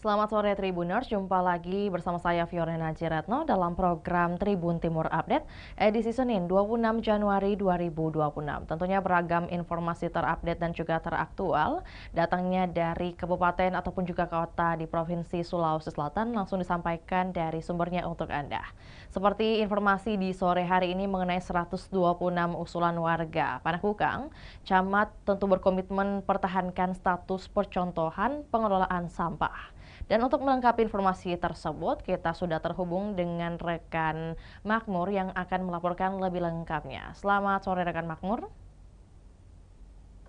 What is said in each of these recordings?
Selamat sore Tribuners, jumpa lagi bersama saya Fiorena Ciretno dalam program Tribun Timur Update edisi Senin 26 Januari 2026. Tentunya beragam informasi terupdate dan juga teraktual datangnya dari kabupaten ataupun juga kota di Provinsi Sulawesi Selatan langsung disampaikan dari sumbernya untuk Anda. Seperti informasi di sore hari ini mengenai 126 usulan warga Panakukang, Camat tentu berkomitmen pertahankan status percontohan pengelolaan sampah. Dan untuk melengkapi informasi tersebut, kita sudah terhubung dengan rekan Makmur yang akan melaporkan lebih lengkapnya. Selamat sore rekan Makmur.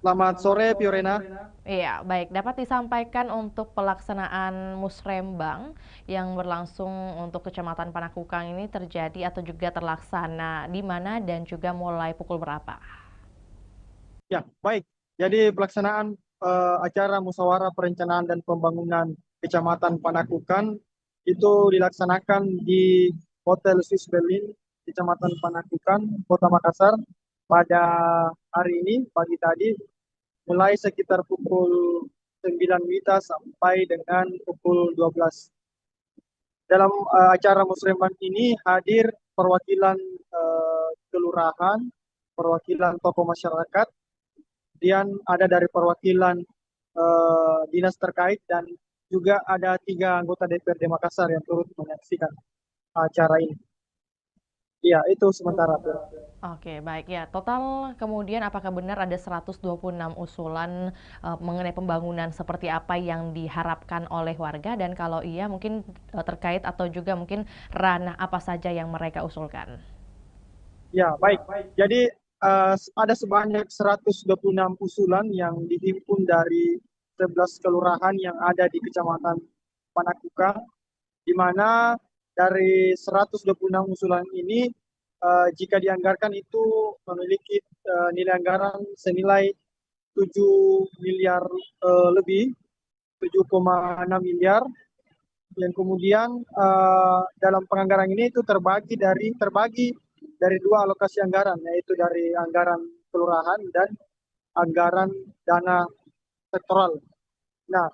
Selamat sore, Fiorena. Iya, baik. Dapat disampaikan untuk pelaksanaan musrembang yang berlangsung untuk Kecamatan Panakukang ini terjadi atau juga terlaksana di mana dan juga mulai pukul berapa? Ya, baik. Jadi pelaksanaan acara musyawarah perencanaan dan pembangunan Kecamatan Panakukan itu dilaksanakan di Hotel Swiss Berlin, Kecamatan Panakukan, Kota Makassar pada hari ini, pagi tadi, mulai sekitar pukul 9 WITA sampai dengan pukul 12. Dalam acara musrembang ini hadir perwakilan kelurahan, perwakilan tokoh masyarakat, kemudian ada dari perwakilan dinas terkait dan juga ada 3 anggota DPRD Makassar yang turut menyaksikan acara ini. Iya, itu sementara. Oke, baik ya. Total kemudian apakah benar ada 126 usulan mengenai pembangunan seperti apa yang diharapkan oleh warga dan kalau iya mungkin terkait atau juga mungkin ranah apa saja yang mereka usulkan? Ya, baik. Jadi ada sebanyak 126 usulan yang dihimpun dari 11 kelurahan yang ada di Kecamatan Panakukang, di mana dari 126 usulan ini jika dianggarkan itu memiliki nilai anggaran senilai 7 miliar lebih, 7,6 miliar, yang kemudian dalam penganggaran ini itu terbagi dari 2 alokasi anggaran, yaitu dari anggaran kelurahan dan anggaran dana sektoral. Nah,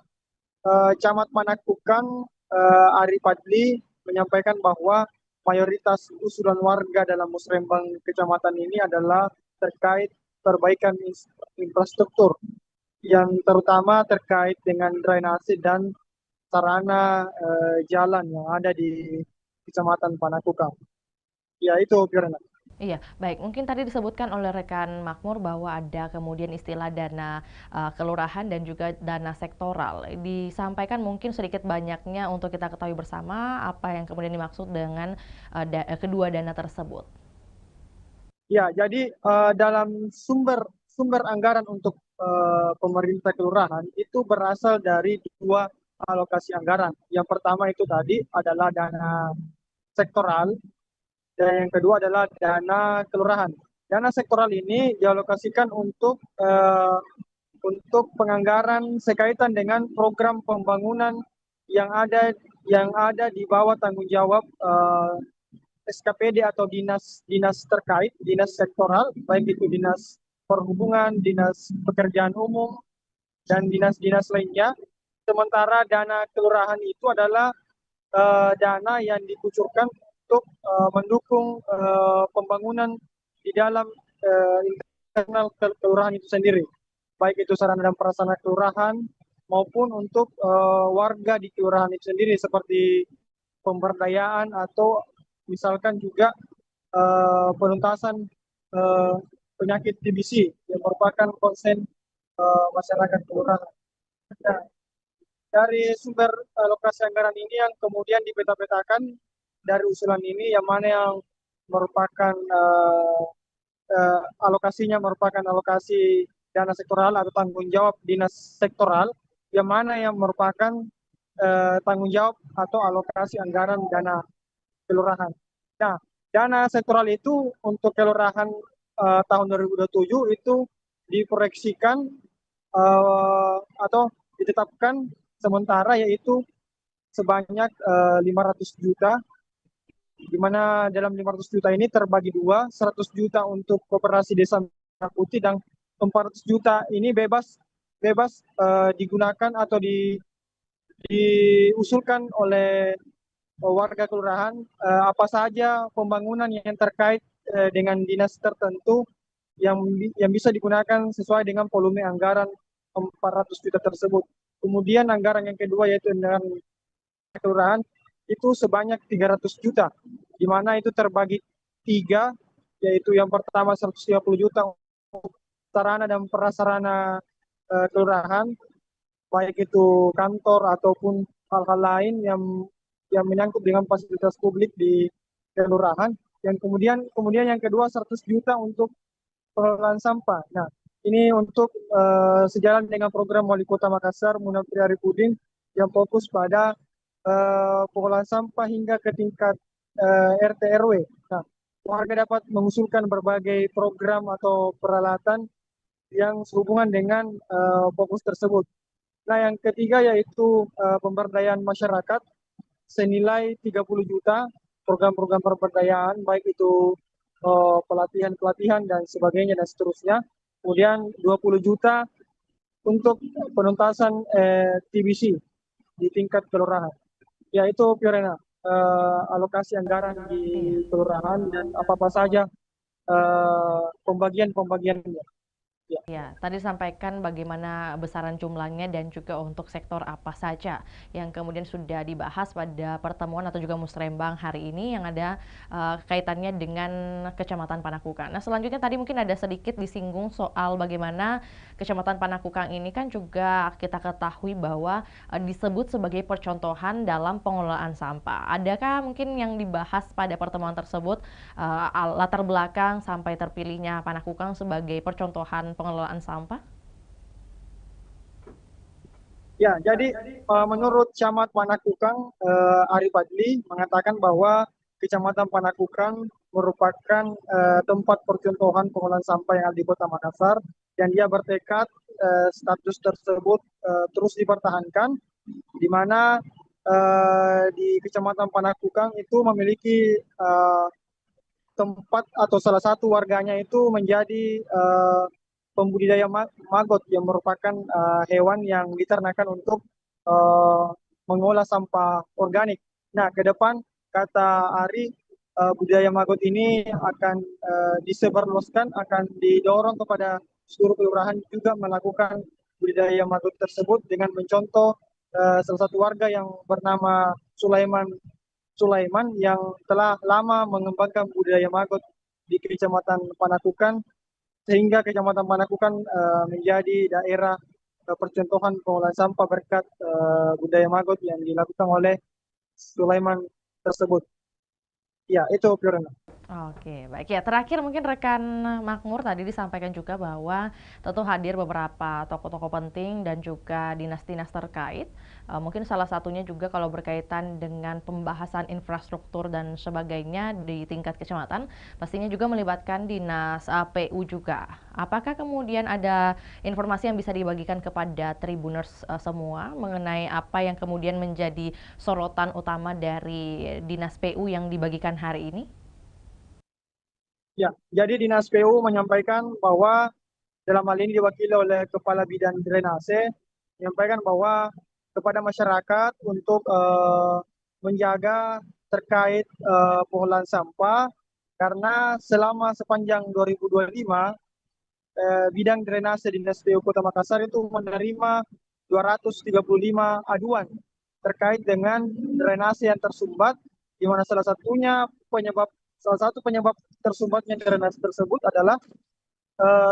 Camat Panakukang Ari Padli menyampaikan bahwa mayoritas usulan warga dalam musrembang kecamatan ini adalah terkait perbaikan infrastruktur yang terutama terkait dengan drainase dan sarana jalan yang ada di Kecamatan Panakukang. Ya, itu Fiona. Iya, baik. Mungkin tadi disebutkan oleh rekan Makmur bahwa ada kemudian istilah dana kelurahan dan juga dana sektoral. Disampaikan mungkin sedikit banyaknya untuk kita ketahui bersama apa yang kemudian dimaksud dengan kedua dana tersebut. Ya, jadi dalam sumber anggaran untuk pemerintah kelurahan itu berasal dari 2 alokasi anggaran. Yang pertama itu tadi adalah dana sektoral dan yang kedua adalah dana kelurahan. Dana sektoral ini dialokasikan untuk penganggaran sekaitan dengan program pembangunan yang ada di bawah tanggung jawab SKPD atau dinas terkait, dinas sektoral, baik itu dinas perhubungan, dinas pekerjaan umum, dan dinas-dinas lainnya. Sementara dana kelurahan itu adalah dana yang dikucurkan untuk mendukung pembangunan di dalam internal kelurahan itu sendiri, baik itu sarana dan prasarana kelurahan maupun untuk warga di kelurahan itu sendiri seperti pemberdayaan atau misalkan juga penuntasan eh, penyakit TBC yang merupakan konsen masyarakat kelurahan. Nah, dari sumber alokasi anggaran ini yang kemudian dipeta-petakan dari usulan ini yang mana yang merupakan alokasinya merupakan alokasi dana sektoral atau tanggung jawab dinas sektoral, yang mana yang merupakan tanggung jawab atau alokasi anggaran dana kelurahan. Nah, dana sektoral itu untuk kelurahan tahun 2027 itu diproyeksikan atau ditetapkan sementara yaitu sebanyak 500 juta, di mana dalam 500 juta ini terbagi dua, 100 juta untuk koperasi desa Merah Putih dan 400 juta ini bebas digunakan atau diusulkan oleh warga kelurahan apa saja pembangunan yang terkait dengan dinas tertentu yang bisa digunakan sesuai dengan volume anggaran 400 juta tersebut. Kemudian anggaran yang kedua yaitu dengan kelurahan itu sebanyak 300 juta, di mana itu terbagi tiga, yaitu yang pertama 130 juta untuk sarana dan prasarana kelurahan, baik itu kantor ataupun hal-hal lain yang menyangkut dengan fasilitas publik di kelurahan. Yang kemudian yang kedua 100 juta untuk pengelolaan sampah. Nah, ini untuk sejalan dengan program Wali Kota Makassar Munafri Arifudin yang fokus pada pengelolaan sampah hingga ke tingkat RT RW. Nah, warga dapat mengusulkan berbagai program atau peralatan yang sehubungan dengan fokus tersebut. Nah, yang ketiga yaitu pemberdayaan masyarakat senilai 30 juta, program-program pemberdayaan baik itu pelatihan-pelatihan dan sebagainya dan seterusnya. Kemudian 20 juta untuk penuntasan TBC di tingkat kelurahan. Ya itu Fiorena, alokasi anggaran di Iya. kelurahan dan apa-apa saja pembagiannya. Ya. Ya, tadi sampaikan bagaimana besaran jumlahnya dan juga untuk sektor apa saja yang kemudian sudah dibahas pada pertemuan atau juga musrembang hari ini yang ada kaitannya dengan Kecamatan Panakukang. Nah, selanjutnya tadi mungkin ada sedikit disinggung soal bagaimana Kecamatan Panakukang ini kan juga kita ketahui bahwa disebut sebagai percontohan dalam pengelolaan sampah. Adakah mungkin yang dibahas pada pertemuan tersebut latar belakang sampai terpilihnya Panakukang sebagai percontohan pengelolaan sampah? Ya, jadi menurut Camat Panakukang, Ari Fadli mengatakan bahwa Kecamatan Panakukang merupakan tempat percontohan pengelolaan sampah yang ada di Kota Makassar dan dia bertekad status tersebut terus dipertahankan, di mana di Kecamatan Panakukang itu memiliki tempat atau salah satu warganya itu menjadi pembudidaya maggot yang merupakan hewan yang diternakan untuk uh, mengolah sampah organik. Nah, ke depan kata Ari, budidaya maggot ini akan disebarluaskan, akan didorong kepada seluruh kelurahan juga melakukan budidaya maggot tersebut dengan mencontoh salah satu warga yang bernama Sulaiman yang telah lama mengembangkan budidaya maggot di Kecamatan Panakukang sehingga Kecamatan Panakukang menjadi daerah percontohan pengolahan sampah berkat budaya maggot yang dilakukan oleh Sulaiman tersebut. Ya, itu Fiorena. Oke, baik ya. Terakhir mungkin rekan Makmur tadi disampaikan juga bahwa tentu hadir beberapa tokoh-tokoh penting dan juga dinas-dinas terkait. Mungkin salah satunya juga kalau berkaitan dengan pembahasan infrastruktur dan sebagainya di tingkat kecamatan, pastinya juga melibatkan dinas APU juga. Apakah kemudian ada informasi yang bisa dibagikan kepada Tribuners semua mengenai apa yang kemudian menjadi sorotan utama dari dinas PU yang dibagikan hari ini? Ya, jadi Dinas PU menyampaikan bahwa dalam hal ini diwakili oleh Kepala Bidang Drainase, menyampaikan bahwa kepada masyarakat untuk menjaga terkait pengelolaan sampah, karena selama sepanjang 2025 bidang drainase Dinas PU Kota Makassar itu menerima 235 aduan terkait dengan drainase yang tersumbat, di mana salah satu penyebab tersumbatnya drainase tersebut adalah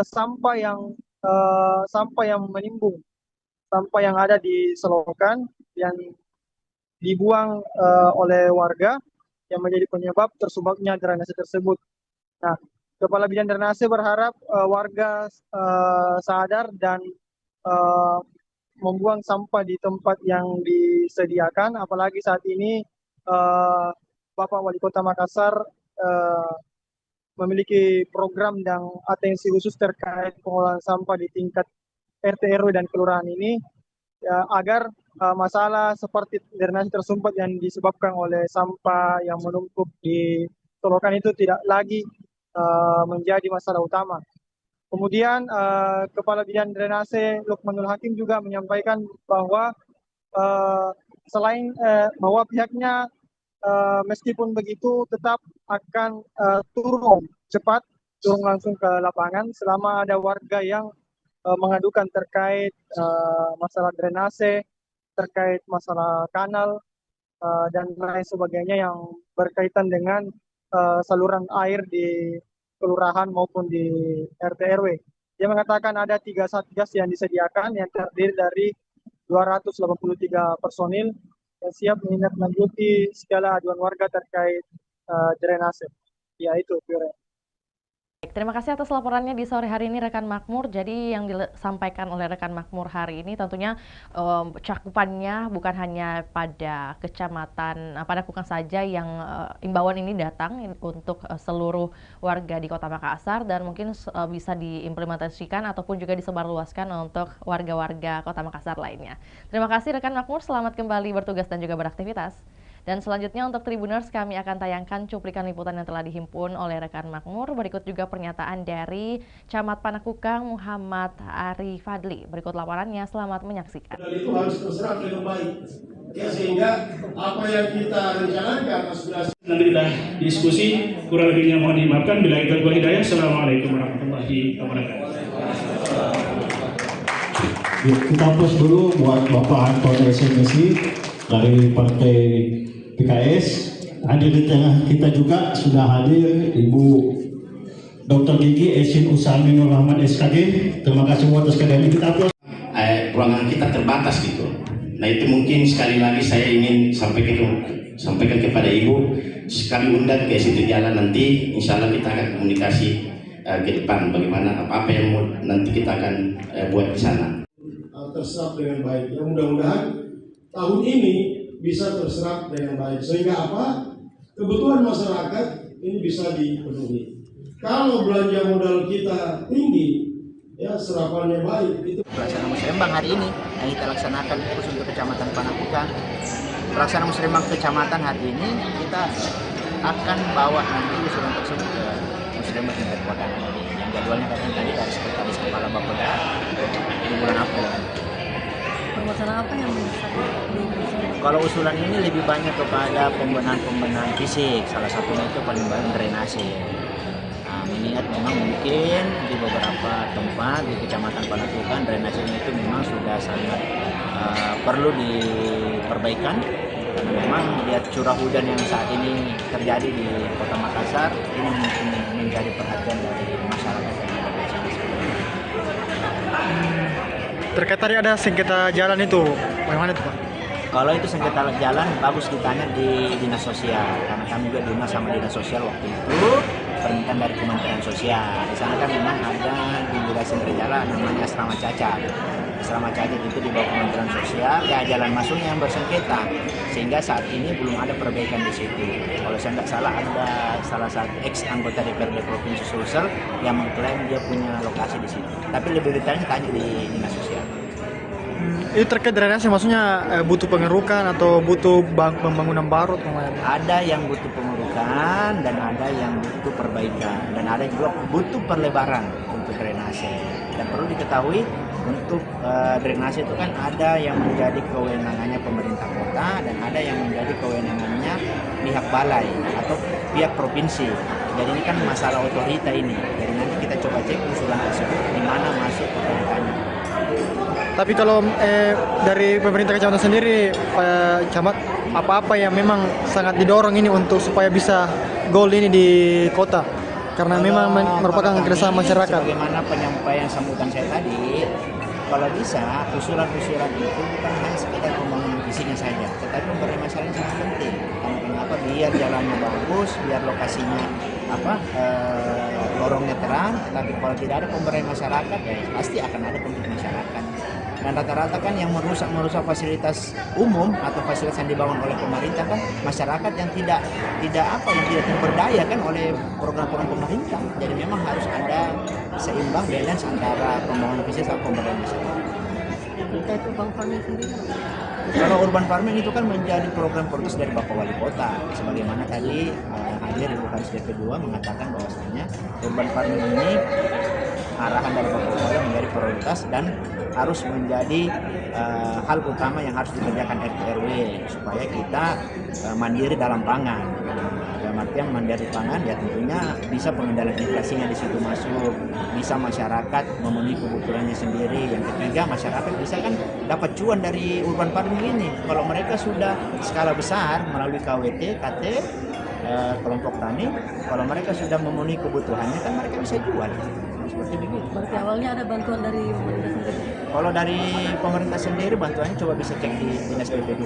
sampah yang menimbun, sampah yang ada di selokan yang dibuang oleh warga yang menjadi penyebab tersumbatnya drainase tersebut. Nah, Kepala Bidang Drainase berharap warga sadar dan uh, membuang sampah di tempat yang disediakan, apalagi saat ini uh, Bapak Wali Kota Makassar uh, memiliki program dan atensi khusus terkait pengolahan sampah di tingkat RT RW dan kelurahan ini ya, agar masalah seperti drainase tersumbat yang disebabkan oleh sampah yang menumpuk di selokan itu tidak lagi menjadi masalah utama. Kemudian Kepala Bidang Drainase Lukmanul Hakim juga menyampaikan bahwa eh, selain bahwa pihaknya meskipun begitu tetap akan turun cepat, turun langsung ke lapangan selama ada warga yang mengadukan terkait masalah drainase, terkait masalah kanal dan lain sebagainya yang berkaitan dengan saluran air di kelurahan maupun di RT RW. Dia mengatakan ada 3 satgas yang disediakan yang terdiri dari 283 personil yang siap menindaklanjuti segala aduan warga terkait drainase. Ya itu, Fiore. Baik, terima kasih atas laporannya di sore hari ini rekan Makmur. Jadi yang disampaikan oleh rekan Makmur hari ini tentunya cakupannya bukan hanya pada kecamatan pada Kukang saja yang imbauan ini datang untuk seluruh warga di Kota Makassar dan mungkin bisa diimplementasikan ataupun juga disebarluaskan untuk warga-warga Kota Makassar lainnya. Terima kasih rekan Makmur, selamat kembali bertugas dan juga beraktivitas. Dan selanjutnya untuk Tribuners kami akan tayangkan cuplikan liputan yang telah dihimpun oleh rekan Makmur. Berikut juga pernyataan dari Camat Panakukang Muhammad Ari Fadli. Berikut laporannya, selamat menyaksikan. Dan itu harus terserap dengan baik. Ya, sehingga apa yang kita rencanakan nanti kita diskusi, kurang lebihnya mohon dimaafkan. Bila kita berhidayah, hidayah. Assalamualaikum warahmatullahi wabarakatuh. Kita pos dulu buat Bapak Anton SMSI dari Partai PKS. Hadir di tengah kita juga sudah hadir Ibu Dr. Gigi Esin Usaminul Ahmad SKG. Terima kasih atas kehadiran kita. Ruangan kita terbatas gitu. Nah itu mungkin sekali lagi saya ingin sampaikan kepada Ibu, sekali undang ke situ jalan nanti, insya Allah kita akan komunikasi ke depan bagaimana apa yang nanti kita akan buat di sana. Terserap dengan baik. Ya, mudah-mudahan tahun ini bisa terserap dengan baik sehingga apa? Kebutuhan masyarakat ini bisa dipenuhi. Kalau belanja modal kita tinggi, ya serapannya baik. Itu pelaksanaan musrembang hari ini yang kita laksanakan khusus untuk Kecamatan Panakukang. Pelaksanaan musrembang kecamatan hari ini kita akan bawa nanti usulan tersebut ke musrembang tingkat kota. Yang jadwalnya katanya tadi dari sekretaris kepala Bapeda di bulan April. Permasalahan apa yang kalau usulan ini lebih banyak kepada pembenahan fisik, salah satunya itu paling banyak drainase. Mengingat memang mungkin di beberapa tempat di Kecamatan Panakukang drainasenya itu memang sudah sangat perlu diperbaikan karena memang lihat curah hujan yang saat ini terjadi di Kota Makassar ini mungkin menjadi perhatian dari masyarakat yang ada di sini. Terkait tadi ada sengketa jalan itu, bagaimana itu Pak? Kalau itu sengketa jalan bagus ditanya di dinas sosial karena kami juga diundang sama dinas sosial waktu itu permintaan dari Kementerian Sosial. Di sana kan memang ada di wilayah sengketa jalan namanya Asrama Cacat. Asrama Cacat itu di bawah Kementerian Sosial, ya jalan masuknya yang bersengketa sehingga saat ini belum ada perbaikan di situ. Kalau saya nggak salah ada salah satu ex anggota DPRD Provinsi Sulsel yang mengklaim dia punya lokasi di situ. Tapi lebih detailnya tanya di dinas sosial. Itu terkait drainase maksudnya butuh pengerukan atau butuh pembangunan baru? Ada yang butuh pengerukan dan ada yang butuh perbaikan dan ada juga butuh perlebaran untuk drainase. Dan perlu diketahui untuk drainase itu kan ada yang menjadi kewenangannya pemerintah kota dan ada yang menjadi kewenangannya pihak balai atau pihak provinsi. Jadi ini kan masalah otorita ini. Jadi nanti kita coba cek usulan tersebut di mana masuk otoritanya. Tapi kalau dari pemerintah kecamatan sendiri, Pak Camat, apa-apa yang memang sangat didorong ini untuk supaya bisa goal ini di kota? Karena memang merupakan kerjasama masyarakat. Bagaimana penyampaian sambutan saya tadi, kalau bisa usulan-usulan itu bukan hanya sekedar pembangunan fisiknya saja, tetapi pemberian masalahnya sangat penting. Karena kenapa? Biar jalannya bagus, biar lokasinya lorongnya terang, tetapi kalau tidak ada pemberian masyarakat, ya pasti akan ada konflik masyarakat. Dan rata-rata kan yang merusak fasilitas umum atau fasilitas yang dibangun oleh pemerintah kan masyarakat yang tidak terberdaya kan oleh program-program pemerintah. Jadi memang harus ada seimbang balance antara pembangunan fisik sama pemberdayaan masyarakat. Kita itu urban farming sendiri. Kalau urban farming itu kan menjadi program prioritas dari Bapak Wali Kota. Sebagaimana tadi hadir Ibu Kadis DP2 mengatakan bahwasanya urban farming ini arahan dari Bapak Kapolda menjadi prioritas dan harus menjadi hal utama yang harus dikerjakan RT RW supaya kita mandiri dalam pangan. Dalam artian mandiri pangan ya tentunya bisa pengendalian inflasinya di situ masuk, bisa masyarakat memenuhi kebutuhannya sendiri. Yang ketiga, masyarakat bisa kan dapat cuan dari urban farming ini. Kalau mereka sudah skala besar melalui KWT, KT, kelompok tani, kalau mereka sudah memenuhi kebutuhannya kan mereka bisa jual. Seperti begitu. Berarti awalnya ada bantuan dari pemerintah sendiri? Kalau dari pemerintah sendiri bantuannya coba bisa cek di Dinas PP2.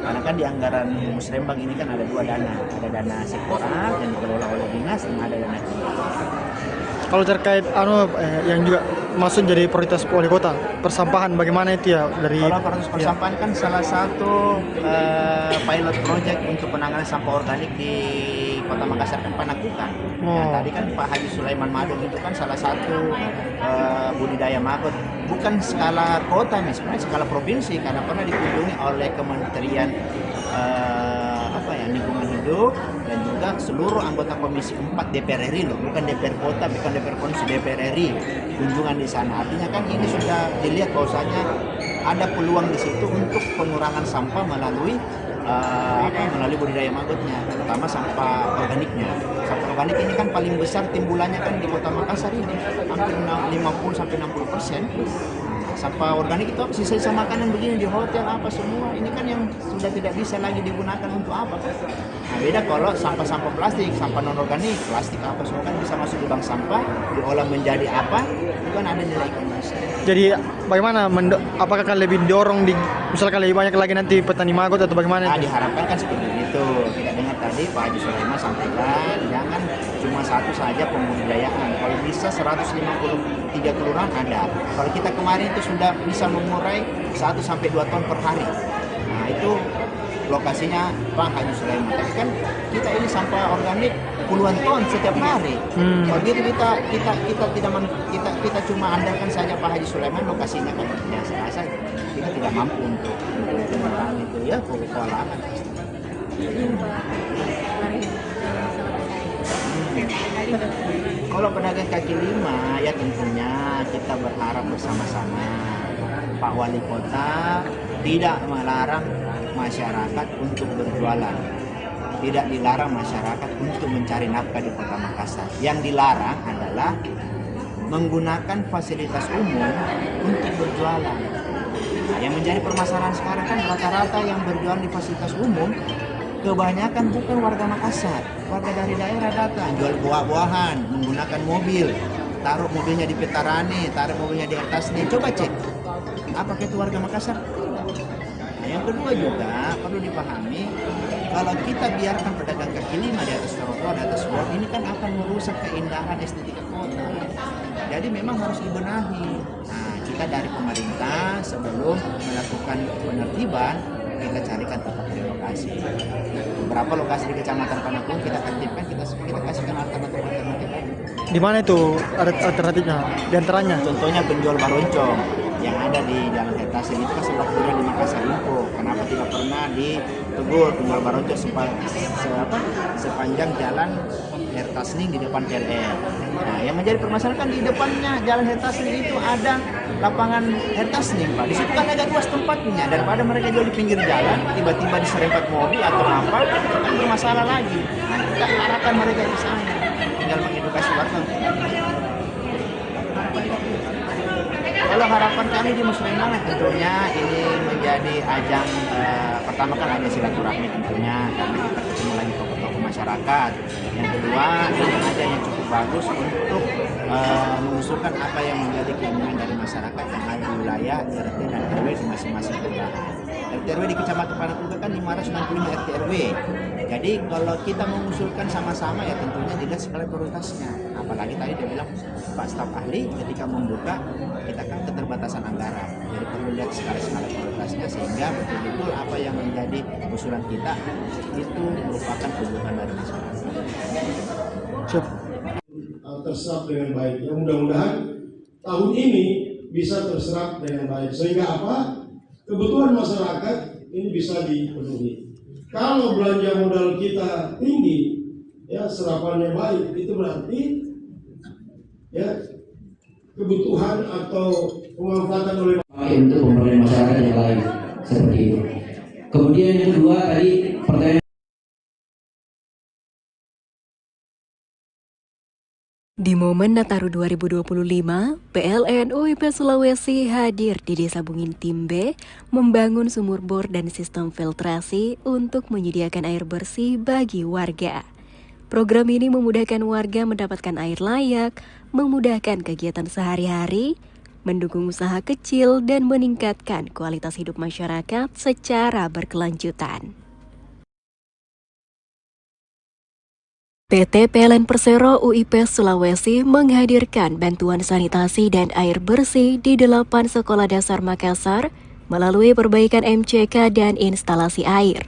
Karena kan di anggaran Musrembang ini kan ada dua dana. Ada dana sektoral yang dikelola oleh dinas, dan ada dana Kalau terkait yang juga masuk jadi prioritas wali kota, persampahan bagaimana itu ya dari? Kalau proses persampahan kan salah satu pilot project untuk penanganan sampah organik di Kota Makassar kan Panakukan. Nah, tadi kan Pak Haji Sulaiman Madun itu kan salah satu budidaya maggot, bukan skala kota nih, sebenarnya skala provinsi karena pernah dikunjungi oleh Kementerian Lingkungan Hidup dan juga seluruh anggota Komisi 4 DPR RI loh, bukan DPR kota, bukan DPR provinsi, DPR RI kunjungan di sana. Artinya kan ini sudah dilihat bahwasanya ada peluang di situ untuk pengurangan sampah melalui melalui budidaya maggotnya, terutama sampah organiknya. Sampah organik ini kan paling besar timbulannya kan di Kota Makassar ini, hampir 50-60%. Sampah organik itu sisa-sisa makanan begini di hotel apa semua, ini kan yang sudah tidak bisa lagi digunakan untuk apa. Nah, beda kalau sampah-sampah plastik, sampah non-organik, plastik apa semua kan bisa masuk di bank sampah, diolah menjadi apa, itu kan ada nilai ekonomis. Jadi bagaimana, apakah akan lebih dorong misalkan lebih banyak lagi nanti petani maggot atau bagaimana? Nah, diharapkan kan seperti itu. Kita dengar tadi Pak Haji Sulaiman sampaikan, jangan cuma satu saja pembudidayaan. Kalau bisa 153 kelurahan ada. Kalau kita kemarin itu sudah bisa mengurai 1-2 ton per hari. Nah, itu lokasinya Pak Haji Sulaiman. Tapi kan kita ini sampah organik puluhan ton setiap hari. Kalau gitu kita cuma andalkan saja Pak Haji Sulaiman, lokasinya kan biasa saja. Kita tidak mampu untuk mengurangi itu ya kewalahan. Kalau pedagang kaki lima ya tentunya kita berharap bersama-sama Pak Wali Kota tidak melarang masyarakat untuk berjualan, tidak dilarang masyarakat untuk mencari nafkah di Kota Makassar. Yang dilarang adalah menggunakan fasilitas umum untuk berjualan. Nah, yang menjadi permasalahan sekarang kan rata-rata yang berjualan di fasilitas umum kebanyakan bukan warga Makassar, warga dari daerah datang jual buah-buahan, menggunakan mobil, taruh mobilnya di Petarane, taruh mobilnya di atas nih. Coba cek, apakah itu warga Makassar? Nah, yang kedua juga perlu dipahami, kalau kita biarkan pedagang kaki lima di atas trotoar, di atas bor, ini kan akan merusak keindahan estetika kota. Jadi memang harus dibenahi. Nah, kita dari pemerintah sebelum melakukan penertiban, kita carikan tempat relokasi. Beberapa lokasi di Kecamatan Panakung kita tertibkan, kita kasihkan alternatif. Di mana itu alternatifnya? Di antaranya? Contohnya penjual baroncong yang ada di Jalan Hertasin itu kan sempat turun di Makassar Info. Kenapa tidak pernah ditegur penjual baroncong sepanjang Jalan Hertasning di depan PLN? Nah, yang menjadi permasalahan kan di depannya Jalan Hertasning itu ada lapangan Hertasning, Pak. Di situ kan ada luas tempatnya, daripada mereka jual di pinggir jalan, tiba-tiba diserempet mobil atau apa, itu kan bermasalah lagi. Nah, kita arahkan mereka ke sana, tinggal mengedukasi warga. Kalau harapan kami di Musrembang tentunya ini menjadi ajang pertama kan ajang silaturahmi tentunya, karena kita ketemu lagi tokoh-tokoh masyarakat. Yang kedua ini ajang yang cukup bagus untuk mengusulkan apa yang menjadi keinginan dari masyarakat yang ada di wilayah RT dan RW di masing-masing kelurahan. RT RW di Kecamatan Panakung kan 565 RT RW. Jadi kalau kita mengusulkan sama-sama ya tentunya dilihat skala prioritasnya. Apalagi tadi dia bilang Pak staf ahli ketika membuka kita kan keterbatasan anggaran. Jadi perlu lihat skala prioritasnya sehingga betul-betul apa yang menjadi usulan kita itu merupakan kebutuhan dari masyarakat. Terserap dengan baik. Ya, mudah-mudahan tahun ini bisa terserap dengan baik sehingga apa? Kebutuhan masyarakat ini bisa dipenuhi. Kalau belanja modal kita tinggi, ya serapannya baik, itu berarti ya kebutuhan atau pemanfaatan oleh untuk pemberdayaan masyarakat yang lain seperti itu. Kemudian yang kedua tadi pertanyaan. Di momen Nataru 2025, PLN UIP Sulawesi hadir di Desa Bungin Timbe membangun sumur bor dan sistem filtrasi untuk menyediakan air bersih bagi warga. Program ini memudahkan warga mendapatkan air layak, memudahkan kegiatan sehari-hari, mendukung usaha kecil, dan meningkatkan kualitas hidup masyarakat secara berkelanjutan. PT PLN Persero UIP Sulawesi menghadirkan bantuan sanitasi dan air bersih di 8 sekolah dasar Makassar melalui perbaikan MCK dan instalasi air.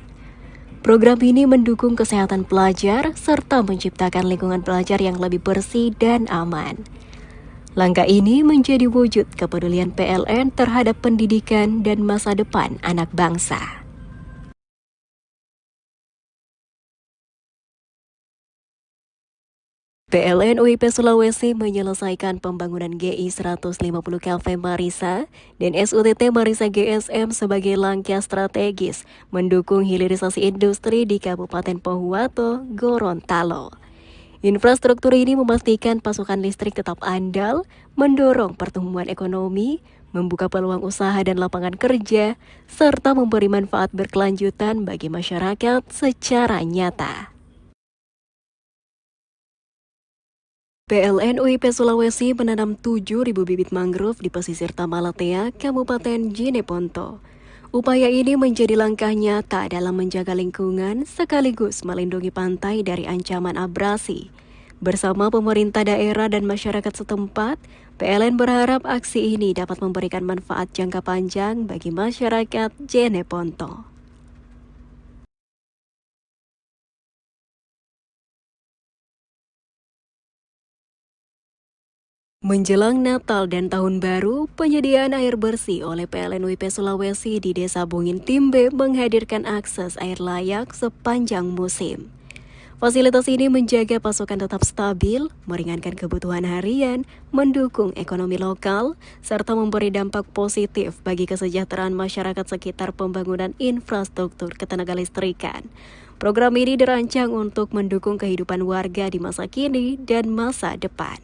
Program ini mendukung kesehatan pelajar serta menciptakan lingkungan belajar yang lebih bersih dan aman. Langkah ini menjadi wujud kepedulian PLN terhadap pendidikan dan masa depan anak bangsa. PLN UIP Sulawesi menyelesaikan pembangunan GI 150 kV Marisa dan SUTT Marisa GSM sebagai langkah strategis mendukung hilirisasi industri di Kabupaten Pohuwato, Gorontalo. Infrastruktur ini memastikan pasokan listrik tetap andal, mendorong pertumbuhan ekonomi, membuka peluang usaha dan lapangan kerja, serta memberi manfaat berkelanjutan bagi masyarakat secara nyata. PLN UIP Sulawesi menanam 7.000 bibit mangrove di pesisir Tamalatea, Kabupaten Jeneponto. Upaya ini menjadi langkah nyata dalam menjaga lingkungan sekaligus melindungi pantai dari ancaman abrasi. Bersama pemerintah daerah dan masyarakat setempat, PLN berharap aksi ini dapat memberikan manfaat jangka panjang bagi masyarakat Jeneponto. Menjelang Natal dan Tahun Baru, penyediaan air bersih oleh PLN UIP Sulawesi di Desa Bungin Timbe menghadirkan akses air layak sepanjang musim. Fasilitas ini menjaga pasokan tetap stabil, meringankan kebutuhan harian, mendukung ekonomi lokal, serta memberi dampak positif bagi kesejahteraan masyarakat sekitar pembangunan infrastruktur ketenagalistrikan. Program ini dirancang untuk mendukung kehidupan warga di masa kini dan masa depan.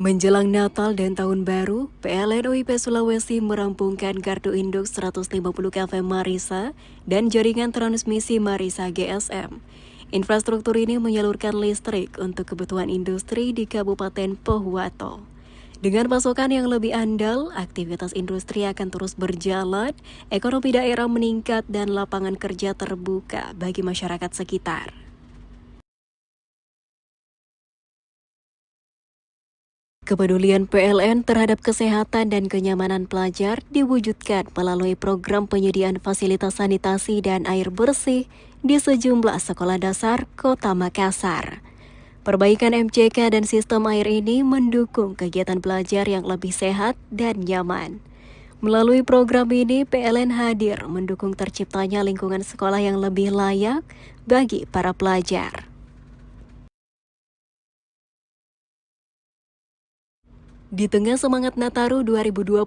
Menjelang Natal dan Tahun Baru, PLN UIP Sulawesi merampungkan Gardu Induk 150 kV Marisa dan jaringan transmisi Marisa GSM. Infrastruktur ini menyalurkan listrik untuk kebutuhan industri di Kabupaten Pohuwato. Dengan pasokan yang lebih andal, aktivitas industri akan terus berjalan, ekonomi daerah meningkat, dan lapangan kerja terbuka bagi masyarakat sekitar. Kepedulian PLN terhadap kesehatan dan kenyamanan pelajar diwujudkan melalui program penyediaan fasilitas sanitasi dan air bersih di sejumlah sekolah dasar Kota Makassar. Perbaikan MCK dan sistem air ini mendukung kegiatan belajar yang lebih sehat dan nyaman. Melalui program ini, PLN hadir mendukung terciptanya lingkungan sekolah yang lebih layak bagi para pelajar. Di tengah semangat Nataru 2025,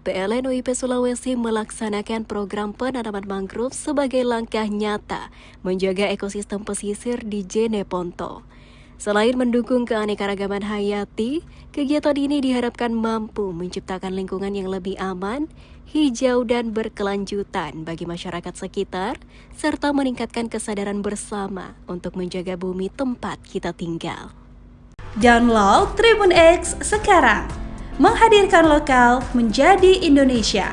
PLN UIP Sulawesi melaksanakan program penanaman mangrove sebagai langkah nyata menjaga ekosistem pesisir di Jeneponto. Selain mendukung keanekaragaman hayati, kegiatan ini diharapkan mampu menciptakan lingkungan yang lebih aman, hijau dan berkelanjutan bagi masyarakat sekitar, serta meningkatkan kesadaran bersama untuk menjaga bumi tempat kita tinggal. Download Tribun X sekarang, menghadirkan lokal menjadi Indonesia.